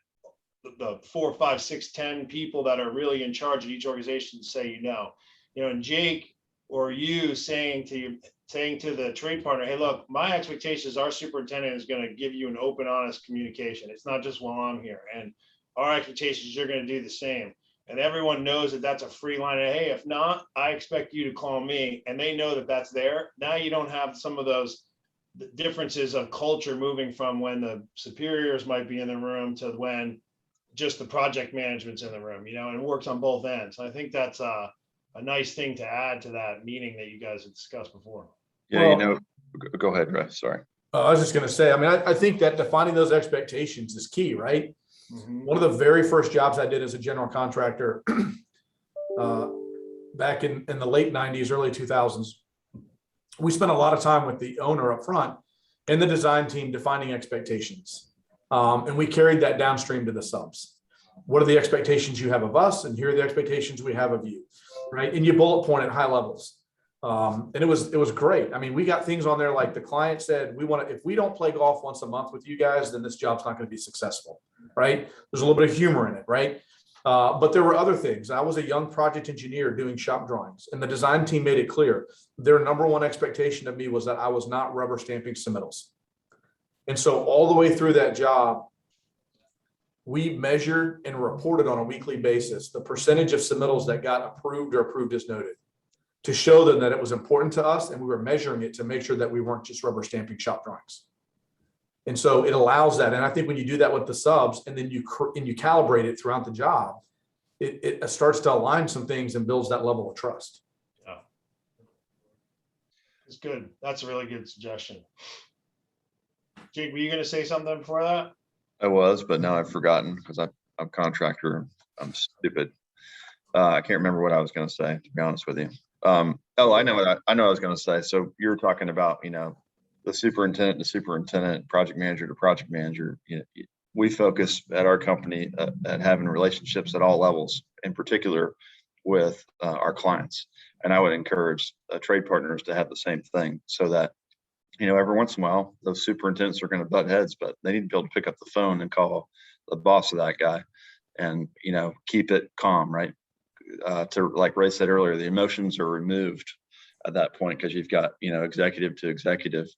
the 4, 5, 6, 10 people that are really in charge of each organization say, and Jake or you saying to the trade partner, hey, look, my expectations, our superintendent is going to give you an open, honest communication. It's not just while I'm here. And our expectations, you're going to do the same. And everyone knows that that's a free line. And hey, if not, I expect you to call me. And they know that that's there. Now you don't have some of those differences of culture moving from when the superiors might be in the room to when just the project management's in the room, and it works on both ends. I think that's a nice thing to add to that meeting that you guys had discussed before. Yeah, go ahead, Ray. Sorry. I was just going to say, I think that defining those expectations is key, right? Mm-hmm. One of the very first jobs I did as a general contractor back in the late 90s, early 2000s, we spent a lot of time with the owner up front and the design team defining expectations. And we carried that downstream to the subs. What are the expectations you have of us? And here are the expectations we have of you, right? And you bullet point at high levels. And it was great. We got things on there like the client said, if we don't play golf once a month with you guys, then this job's not going to be successful, right? There's a little bit of humor in it, right? But there were other things. I was a young project engineer doing shop drawings, and the design team made it clear their number one expectation of me was that I was not rubber stamping submittals. And so all the way through that job, we measured and reported on a weekly basis the percentage of submittals that got approved or approved as noted, to show them that it was important to us, and we were measuring it to make sure that we weren't just rubber stamping shop drawings. And so it allows that. And I think when you do that with the subs and then you calibrate it throughout the job, it starts to align some things and builds that level of trust. Yeah. It's good. That's a really good suggestion. Jake, were you going to say something before that? I was, but now I've forgotten because I'm a contractor. I'm stupid. I can't remember what I was going to say, to be honest with you. Oh, I know what I know I was going to say. So you were talking about, the superintendent to superintendent, project manager to project manager. We focus at our company at having relationships at all levels, in particular with our clients. And I would encourage trade partners to have the same thing, so that, every once in a while, those superintendents are going to butt heads, but they need to be able to pick up the phone and call the boss of that guy and, keep it calm, right? To, like Ray said earlier, the emotions are removed at that point because you've got, executive to executive.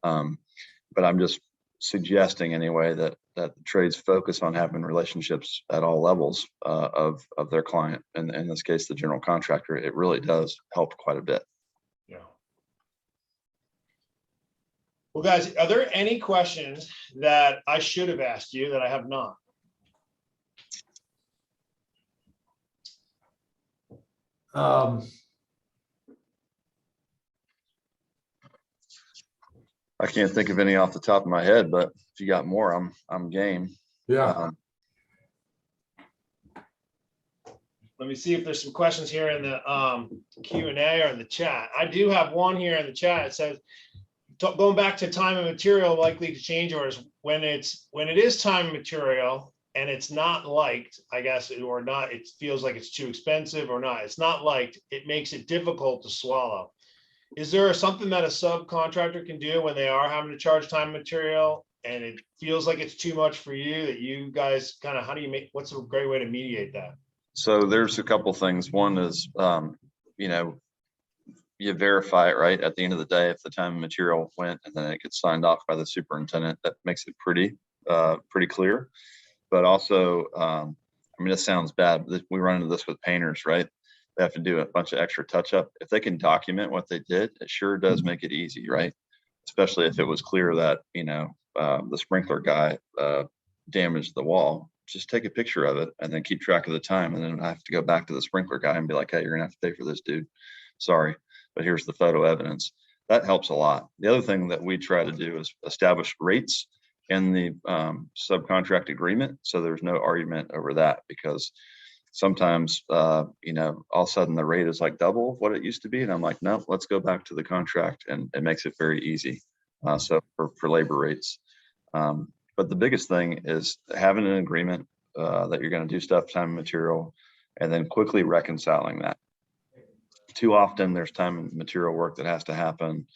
But I'm just suggesting anyway that the trades focus on having relationships at all levels of their client, and in this case, the general contractor. It really does help quite a bit. Yeah. Well, guys, are there any questions that I should have asked you that I have not? I can't think of any off the top of my head, but if you got more, I'm game. Yeah. Let me see if there's some questions here in the Q&A or in the chat. I do have one here in the chat. It says, going back to time and material likely to change orders, when it is time and material and it's not liked, I guess, or not, it feels like it's too expensive or not, it's not liked, it makes it difficult to swallow. Is there something that a subcontractor can do when they are having to charge time and material and it feels like it's too much for you, that you guys kind of, what's a great way to mediate that? So there's a couple things. One is, you verify it, right? At the end of the day, if the time and material went and then it gets signed off by the superintendent, that makes it pretty clear. But also, it sounds bad, but we run into this with painters, right? They have to do a bunch of extra touch up. If they can document what they did, it sure does make it easy, right? Especially if it was clear that, the sprinkler guy damaged the wall. Just take a picture of it and then keep track of the time. And then I have to go back to the sprinkler guy and be like, hey, you're gonna have to pay for this, dude. Sorry, but here's the photo evidence. That helps a lot. The other thing that we try to do is establish rates in the subcontract agreement, so there's no argument over that, because sometimes, all of a sudden the rate is like double what it used to be. And I'm like, no, let's go back to the contract, and it makes it very easy. So for labor rates. But the biggest thing is having an agreement that you're going to do stuff, time and material, and then quickly reconciling that. Too often there's time and material work that has to happen,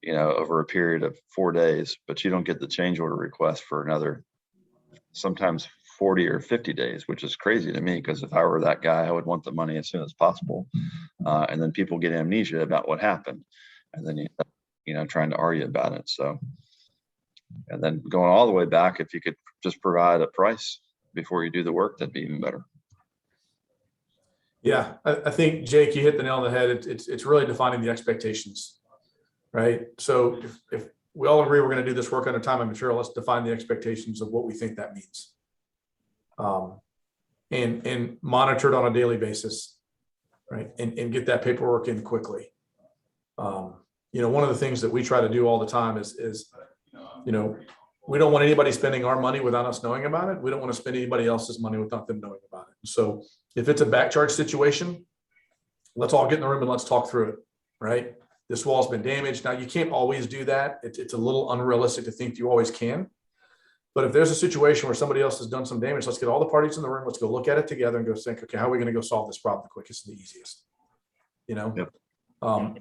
over a period of 4 days, but you don't get the change order request for another, sometimes 40 or 50 days, which is crazy to me, because if I were that guy, I would want the money as soon as possible. And then people get amnesia about what happened, and then trying to argue about it. So, and then going all the way back, if you could just provide a price before you do the work, that'd be even better. Yeah, I think, Jake, you hit the nail on the head. It's really defining the expectations, right? So if we all agree we're going to do this work under time and material, let's define the expectations of what we think that means. And monitor it on a daily basis, right? And get that paperwork in quickly. One of the things that we try to do all the time is we don't want anybody spending our money without us knowing about it. We don't want to spend anybody else's money without them knowing about it. So if it's a back charge situation, let's all get in the room and let's talk through it, right? This wall's been damaged. Now, you can't always do that. It's a little unrealistic to think you always can. But if there's a situation where somebody else has done some damage, let's get all the parties in the room. Let's go look at it together and go think, okay, how are we going to go solve this problem the quickest and the easiest? Yep.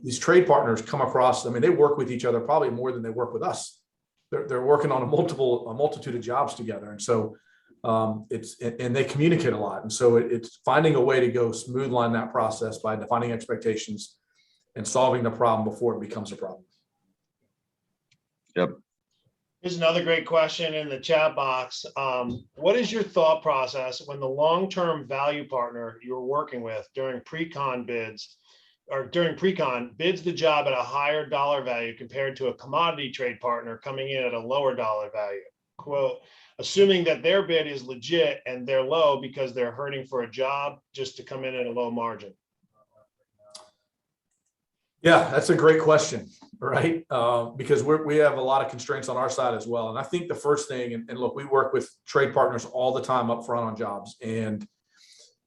These trade partners come across, they work with each other probably more than they work with us. They're working on a multitude of jobs together. And so and they communicate a lot. And so it's finding a way to go smooth line that process by defining expectations and solving the problem before it becomes a problem. Yep. Here's another great question in the chat box. What is your thought process when the long-term value partner you're working with during pre-con bids or during pre-con, bids the job at a higher dollar value compared to a commodity trade partner coming in at a lower dollar value. Quote, assuming that their bid is legit and they're low because they're hurting for a job just to come in at a low margin. Yeah, that's a great question, right? Because we have a lot of constraints on our side as well. And I think the first thing, and look, we work with trade partners all the time up front on jobs, and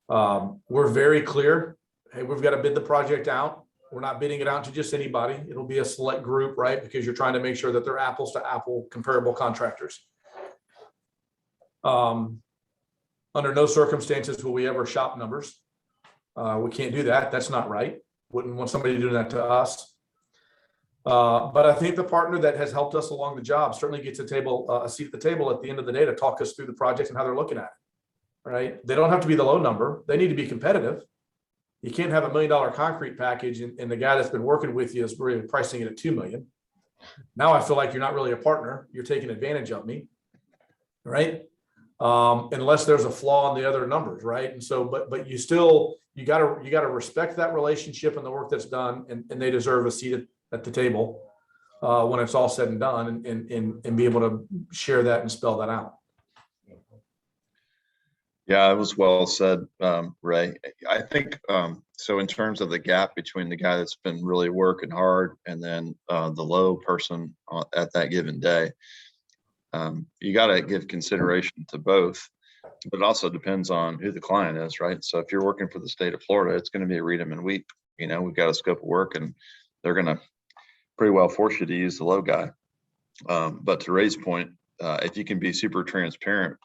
we're very clear. Hey, we've got to bid the project out. We're not bidding it out to just anybody. It'll be a select group, right? Because you're trying to make sure that they're apples to apple comparable contractors. Under no circumstances will we ever shop numbers. We can't do that. That's not right. Wouldn't want somebody doing that to us. But I think the partner that has helped us along the job certainly gets a seat at the table at the end of the day to talk us through the project and how they're looking at it, right? They don't have to be the low number. They need to be competitive. You can't have $1 million concrete package and the guy that's been working with you is really pricing it at $2 million. Now I feel like you're not really a partner. You're taking advantage of me, right? Unless there's a flaw in the other numbers, right? And so, but you still, you gotta respect that relationship and the work that's done, and they deserve a seat at the table when it's all said and done, and be able to share that and spell that out. Yeah, it was well said, Ray. I think so. In terms of the gap between the guy that's been really working hard and then the low person at that given day, you got to give consideration to both, but it also depends on who the client is, right? So if you're working for the state of Florida, it's going to be a read 'em and weep. You know, we've got a scope of work, and they're going to pretty well force you to use the low guy. But to Ray's point, if you can be super transparent,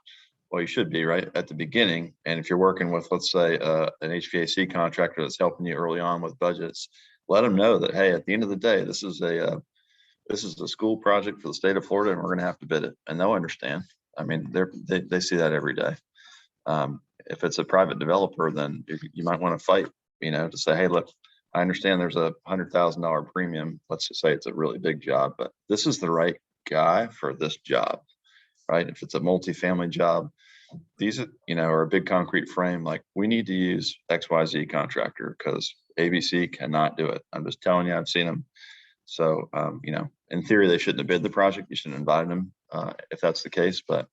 well, you should be right at the beginning. And if you're working with, let's say, an HVAC contractor that's helping you early on with budgets, let them know that, hey, at the end of the day, this is a school project for the state of Florida, and we're going to have to bid it, and they'll understand. I mean, they see that every day. If it's a private developer, then you might want to fight, to say, hey, look, I understand there's a $100,000 premium. Let's just say it's a really big job, but this is the right guy for this job, right? If it's a multifamily job, these are a big concrete frame. Like, we need to use XYZ contractor because ABC cannot do it. I'm just telling you, I've seen them. So, in theory, they shouldn't have bid the project. You shouldn't have invited them if that's the case, but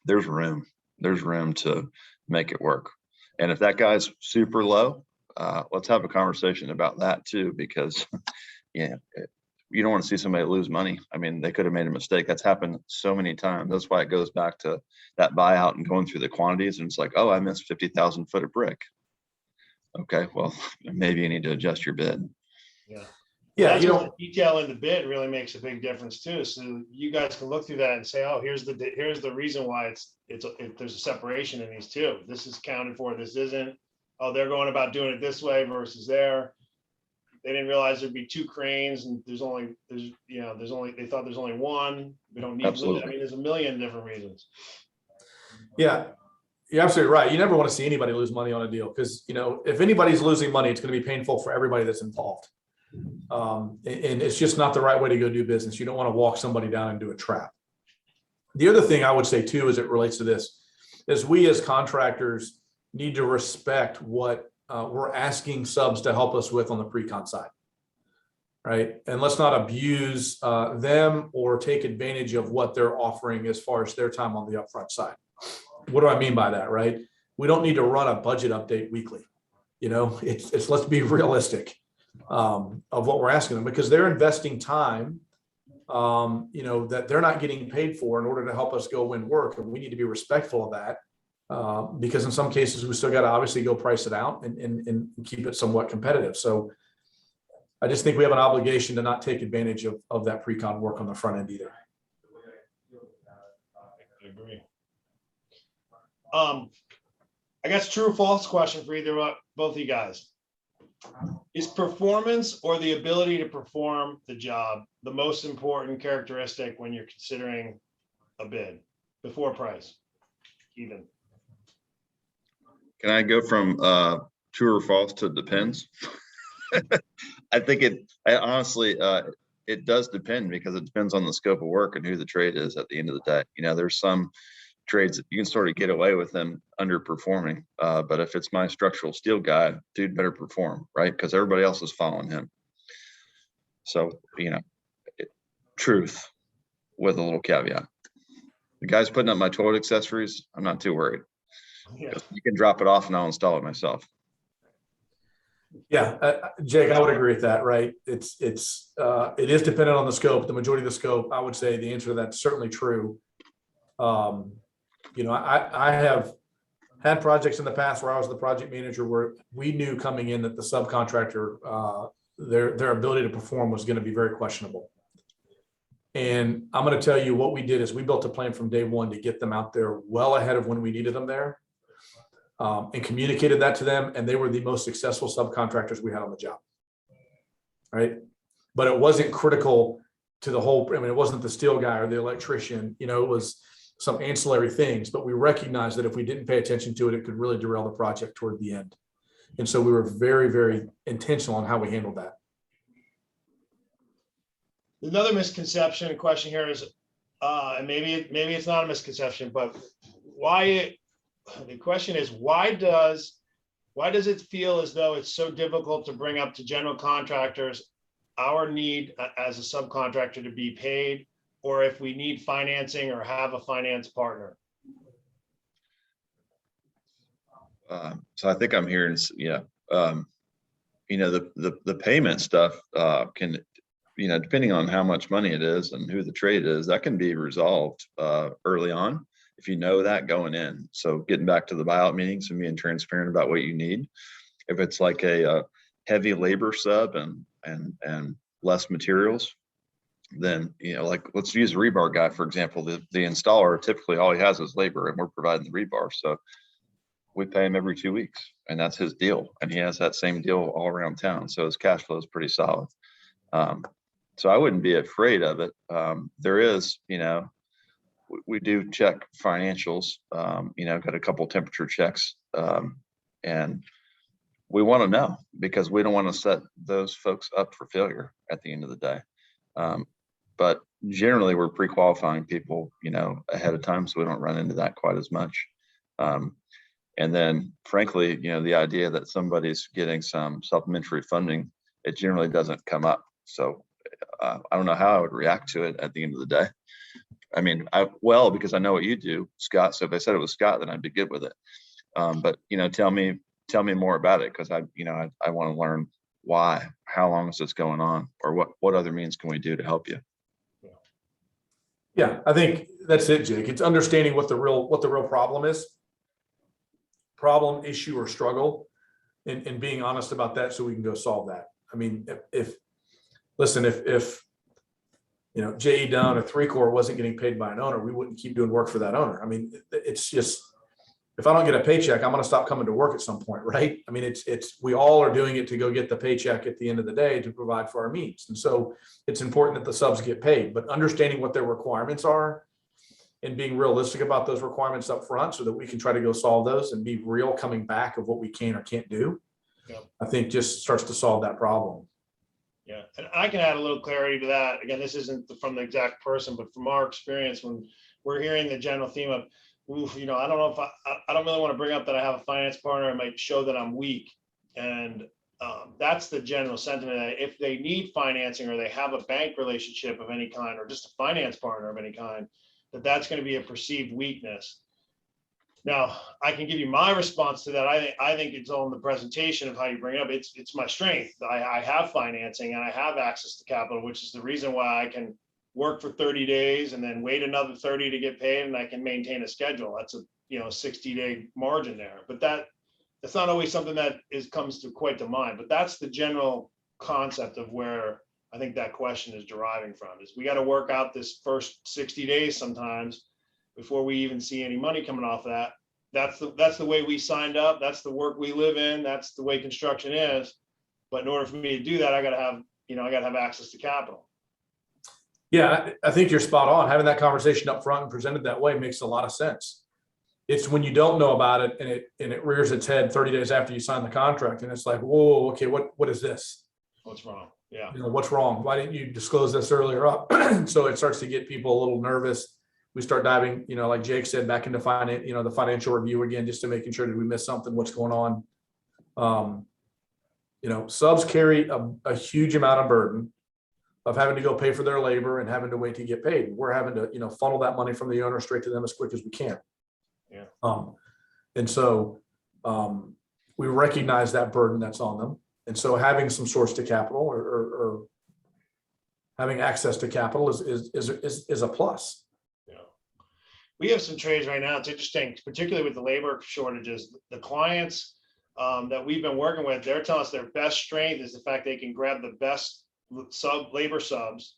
there's room to make it work. And if that guy's super low, let's have a conversation about that too, because you don't want to see somebody lose money. I mean, they could have made a mistake. That's happened so many times. That's why it goes back to that buyout and going through the quantities. And it's like, oh, I missed 50,000 foot of brick. Okay, well, maybe you need to adjust your bid. Yeah. Yeah, the detail in the bid really makes a big difference too. So you guys can look through that and say, oh, here's the reason why there's a separation in these two. This is counted for, this isn't. Oh, they're going about doing it this way versus there. They didn't realize there'd be 2 cranes, and they thought there's only one. We don't need. Absolutely. I mean, there's a million different reasons. Yeah, you're absolutely right. You never want to see anybody lose money on a deal, because if anybody's losing money, it's going to be painful for everybody that's involved. And it's just not the right way to go do business. You don't want to walk somebody down into a trap. The other thing I would say too, as it relates to this, is we as contractors need to respect what we're asking subs to help us with on the pre-con side, right? And let's not abuse them or take advantage of what they're offering as far as their time on the upfront side. What do I mean by that, right? We don't need to run a budget update weekly. It's let's be realistic of what we're asking them, because they're investing time, that they're not getting paid for in order to help us go win work. And we need to be respectful of that. Because in some cases we still got to obviously go price it out and keep it somewhat competitive. So I just think we have an obligation to not take advantage of that pre-con work on the front end either. I agree. I guess true or false question for both of you guys. Is performance, or the ability to perform the job, the most important characteristic when you're considering a bid before price? Even. Can I go from true or false to depends? I think honestly, it does depend, because it depends on the scope of work and who the trade is at the end of the day. There's some trades, you can sort of get away with them underperforming. But if it's my structural steel guy, dude better perform, right? Because everybody else is following him. So, truth with a little caveat. The guy's putting up my toilet accessories, I'm not too worried. Yeah. You can drop it off and I'll install it myself. Yeah, Jake, I would agree with that, right? It is dependent on the scope. The majority of the scope, I would say the answer to that's certainly true. I have had projects in the past where I was the project manager where we knew coming in that the subcontractor, their ability to perform was going to be very questionable. And I'm going to tell you what we did is we built a plan from day one to get them out there well ahead of when we needed them there. And communicated that to them, and they were the most successful subcontractors we had on the job. Right. But it wasn't critical to the whole, I mean, it wasn't the steel guy or the electrician, it was some ancillary things, but we recognized that if we didn't pay attention to it, it could really derail the project toward the end. And so we were very, very intentional on how we handled that. Another misconception question here is, and maybe it's not a misconception, but the question is, why does it feel as though it's so difficult to bring up to general contractors our need as a subcontractor to be paid, or if we need financing or have a finance partner? So I think I'm hearing, the payment stuff can, depending on how much money it is and who the trade is, that can be resolved early on if you know that going in. So getting back to the buyout meetings and being transparent about what you need. If it's like a heavy labor sub and less materials, then, like let's use a rebar guy, for example. The installer, typically all he has is labor and we're providing the rebar. So we pay him every 2 weeks and that's his deal. And he has that same deal all around town. So his cash flow is pretty solid. So I wouldn't be afraid of it. There is, we do check financials, got a couple temperature checks, and we want to know because we don't want to set those folks up for failure at the end of the day. But generally we're pre-qualifying people, ahead of time, so we don't run into that quite as much. And then frankly, the idea that somebody's getting some supplementary funding, it generally doesn't come up. So I don't know how I would react to it at the end of the day. I mean, because I know what you do, Scott. So if I said it was Scott, then I'd be good with it. But tell me more about it, because I want to learn why, how long is this going on, or what other means can we do to help you? Yeah, I think that's it, Jake. It's understanding what the real problem is, problem, issue, or struggle, and being honest about that so we can go solve that. I mean, if J.E. Dunn or 3Core wasn't getting paid by an owner, we wouldn't keep doing work for that owner. I mean, it's just, if I don't get a paycheck, I'm going to stop coming to work at some point, right? I mean, we all are doing it to go get the paycheck at the end of the day to provide for our needs. And so it's important that the subs get paid, but understanding what their requirements are and being realistic about those requirements up front so that we can try to go solve those and be real coming back of what we can or can't do, I think just starts to solve that problem. Yeah, and I can add a little clarity to that. Again, this isn't from the exact person, but from our experience, when we're hearing the general theme of, I don't know if I don't really want to bring up that I have a finance partner. It might show that I'm weak. And that's the general sentiment, that if they need financing or they have a bank relationship of any kind, or just a finance partner of any kind, that's going to be a perceived weakness. Now, I can give you my response to that. I think it's all in the presentation of how you bring it up. It's my strength. I have financing and I have access to capital, which is the reason why I can work for 30 days and then wait another 30 to get paid, and I can maintain a schedule. That's a 60-day margin there. But that's not always something that comes to quite to mind. But that's the general concept of where I think that question is deriving from. Is we got to work out this first 60 days sometimes before we even see any money coming off of that. That's the way we signed up. That's the work we live in. That's the way construction is. But in order for me to do that, I got to have access to capital. Yeah, I think you're spot on. Having that conversation up front and presented that way makes a lot of sense. It's when you don't know about it and it rears its head 30 days after you sign the contract, and it's like, whoa, okay, what is this? What's wrong? Yeah. What's wrong? Why didn't you disclose this earlier up? So it starts to get people a little nervous. we start diving, like Jake said, back into finance, the financial review again, just to making sure that we miss something, what's going on. Subs carry a huge amount of burden of having to go pay for their labor and having to wait to get paid. We're having to, funnel that money from the owner straight to them as quick as we can. Yeah. And so we recognize that burden that's on them. And so having some source to capital or having access to capital is a plus. Yeah. We have some trades right now. It's interesting, particularly with the labor shortages. The clients that we've been working with, they're telling us their best strength is the fact they can grab the best labor subs,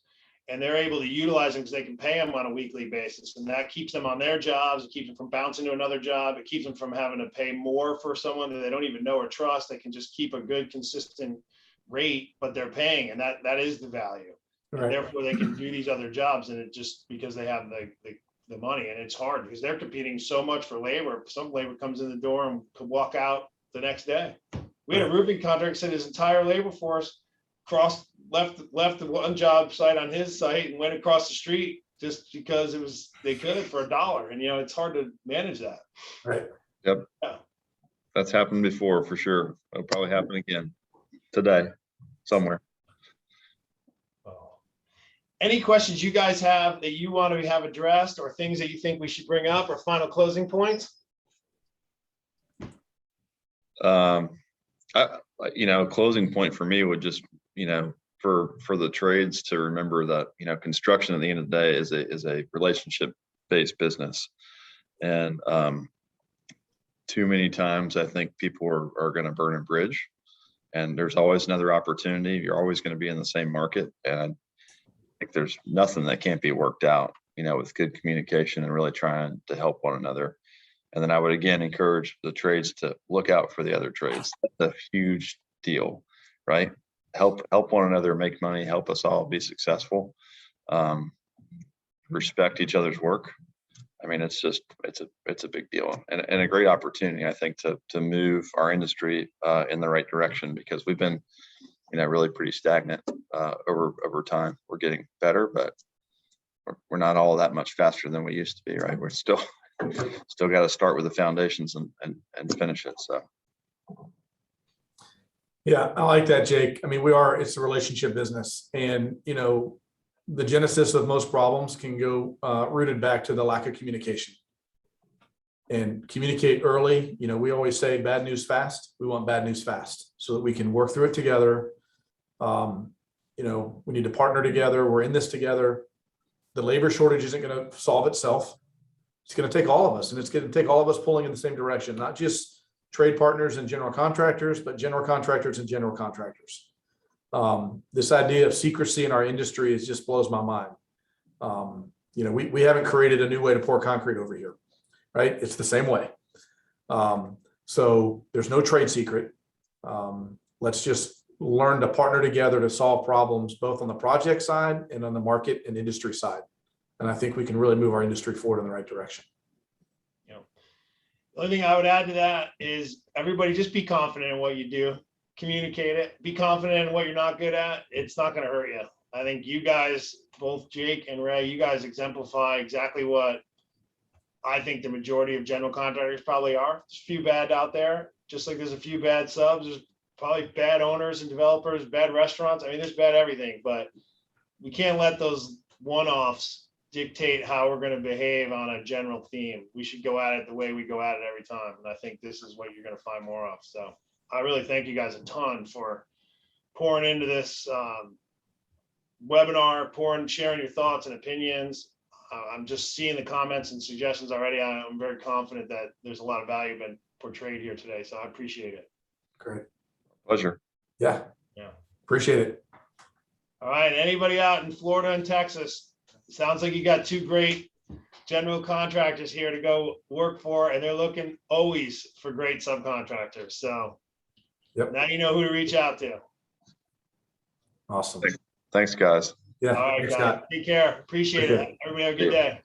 and they're able to utilize them because they can pay them on a weekly basis, and that keeps them on their jobs. It keeps them from bouncing to another job. It keeps them from having to pay more for someone that they don't even know or trust. They can just keep a good, consistent rate, but they're paying, and that is the value. Right. And therefore, they can do these other jobs, and it just because they have the money, and it's hard because they're competing so much for labor. Some labor comes in the door and could walk out the next day. We had a roofing contractor said his entire labor force left the one job site on his site and went across the street just because they could for $1. And it's hard to manage that. Right. Yep. Yeah. That's happened before for sure. It'll probably happen again today somewhere. Any questions you guys have that you want to have addressed, or things that you think we should bring up, or final closing points? Closing point for me would just, for the trades to remember that, construction at the end of the day is a relationship based business. And too many times I think people are going to burn a bridge, and there's always another opportunity. You're always going to be in the same market. And I think there's nothing that can't be worked out, with good communication and really trying to help one another. And then I would again encourage the trades to look out for the other trades. That's a huge deal, right? Help one another make money, help us all be successful. Respect each other's work. I mean, it's a big deal and a great opportunity, I think, to move our industry in the right direction, because we've been, really pretty stagnant over time. We're getting better, but we're not all that much faster than we used to be, right? We're still got to start with the foundations and finish it. So. Yeah, I like that, Jake. I mean, it's a relationship business, and, the genesis of most problems can go rooted back to the lack of communication. And communicate early. We always say bad news fast. We want bad news fast so that we can work through it together. We need to partner together. We're in this together. The labor shortage isn't going to solve itself. It's going to take all of us, and it's going to take all of us pulling in the same direction, not just trade partners and general contractors, but general contractors and general contractors. This idea of secrecy in our industry just blows my mind. We haven't created a new way to pour concrete over here, right? It's the same way. So there's no trade secret. Let's just learn to partner together to solve problems, both on the project side and on the market and industry side. And I think we can really move our industry forward in the right direction. The only thing I would add to that is everybody just be confident in what you do, communicate it, be confident in what you're not good at. It's not going to hurt you. I think you guys, both Jake and Ray, you guys exemplify exactly what I think the majority of general contractors probably are. There's a few bad out there, just like there's a few bad subs. There's probably bad owners and developers, bad restaurants. I mean, there's bad everything, but we can't let those one-offs dictate how we're going to behave on a general theme. We should go at it the way we go at it every time. And I think this is what you're going to find more of. So I really thank you guys a ton for pouring into this webinar, sharing your thoughts and opinions. I'm just seeing the comments and suggestions already. I'm very confident that there's a lot of value been portrayed here today. So I appreciate it. Great. Pleasure. Yeah. Appreciate it. All right. Anybody out in Florida and Texas? Sounds like you got two great general contractors here to go work for, and they're looking always for great subcontractors. So now you know who to reach out to. Awesome. Thanks, guys. Yeah. All right, guys. Take care. Appreciate it. Everybody have a good day.